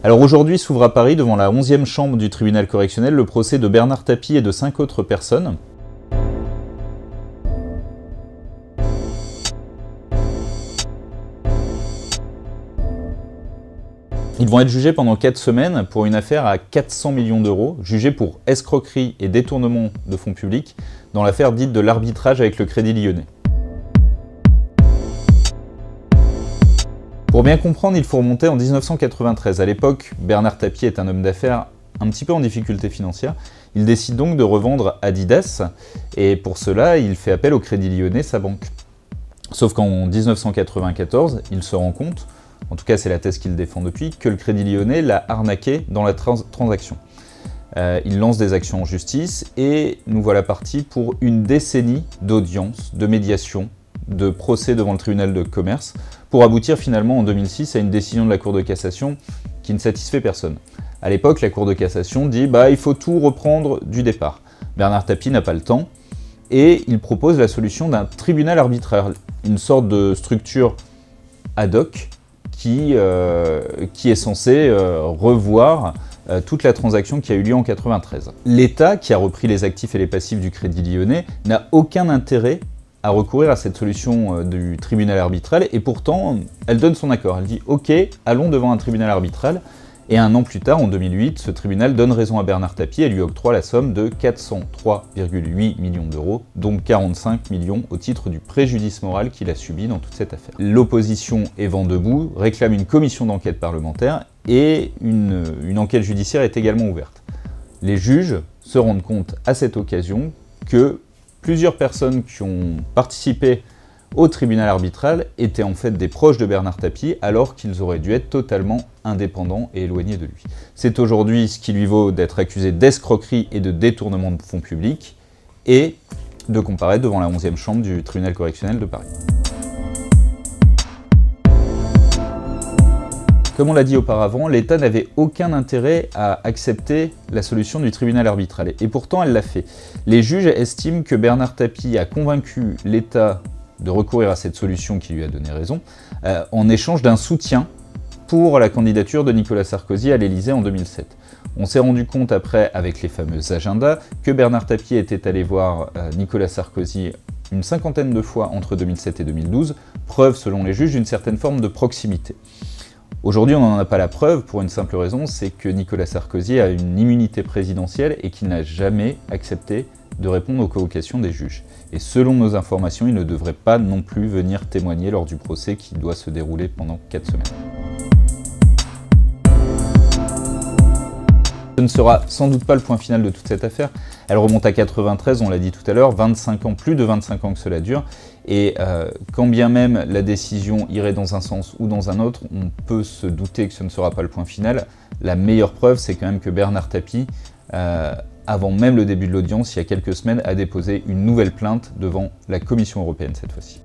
Alors aujourd'hui s'ouvre à Paris, devant la 11e chambre du tribunal correctionnel, le procès de Bernard Tapie et de 5 autres personnes. Ils vont être jugés pendant 4 semaines pour une affaire à 400 millions d'euros, jugés pour escroquerie et détournement de fonds publics dans l'affaire dite de l'arbitrage avec le Crédit Lyonnais. Pour bien comprendre, il faut remonter en 1993. À l'époque, Bernard Tapie est un homme d'affaires un petit peu en difficulté financière. Il décide donc de revendre Adidas et pour cela, il fait appel au Crédit Lyonnais, sa banque. Sauf qu'en 1994, il se rend compte, en tout cas c'est la thèse qu'il défend depuis, que le Crédit Lyonnais l'a arnaqué dans la transaction. Il lance des actions en justice et nous voilà partis pour une décennie d'audience, de médiation, de procès devant le tribunal de commerce, pour aboutir finalement en 2006 à une décision de la Cour de cassation qui ne satisfait personne. À l'époque, la Cour de cassation dit il faut tout reprendre du départ. Bernard Tapie n'a pas le temps et il propose la solution d'un tribunal arbitraire, une sorte de structure ad hoc qui est censée revoir toute la transaction qui a eu lieu en 1993. L'État, qui a repris les actifs et les passifs du Crédit Lyonnais, n'a aucun intérêt à recourir à cette solution du tribunal arbitral et pourtant elle donne son accord. Elle dit ok, allons devant un tribunal arbitral et un an plus tard, en 2008, ce tribunal donne raison à Bernard Tapie et lui octroie la somme de 403,8 millions d'euros, donc 45 millions au titre du préjudice moral qu'il a subi dans toute cette affaire. L'opposition est vent debout, réclame une commission d'enquête parlementaire et une enquête judiciaire est également ouverte. Les juges se rendent compte à cette occasion que plusieurs personnes qui ont participé au tribunal arbitral étaient en fait des proches de Bernard Tapie alors qu'ils auraient dû être totalement indépendants et éloignés de lui. C'est aujourd'hui ce qui lui vaut d'être accusé d'escroquerie et de détournement de fonds publics et de comparaître devant la 11e chambre du tribunal correctionnel de Paris. Comme on l'a dit auparavant, l'État n'avait aucun intérêt à accepter la solution du tribunal arbitral. Et pourtant, elle l'a fait. Les juges estiment que Bernard Tapie a convaincu l'État de recourir à cette solution qui lui a donné raison, en échange d'un soutien pour la candidature de Nicolas Sarkozy à l'Élysée en 2007. On s'est rendu compte après, avec les fameux agendas, que Bernard Tapie était allé voir Nicolas Sarkozy une cinquantaine de fois entre 2007 et 2012, preuve selon les juges d'une certaine forme de proximité. Aujourd'hui, on n'en a pas la preuve pour une simple raison, c'est que Nicolas Sarkozy a une immunité présidentielle et qu'il n'a jamais accepté de répondre aux convocations des juges. Et selon nos informations, il ne devrait pas non plus venir témoigner lors du procès qui doit se dérouler pendant 4 semaines. Ce ne sera sans doute pas le point final de toute cette affaire. Elle remonte à 93, on l'a dit tout à l'heure, 25 ans, plus de 25 ans que cela dure. Et quand bien même la décision irait dans un sens ou dans un autre, on peut se douter que ce ne sera pas le point final. La meilleure preuve, c'est quand même que Bernard Tapie, avant même le début de l'audience, il y a quelques semaines, a déposé une nouvelle plainte devant la Commission européenne cette fois-ci.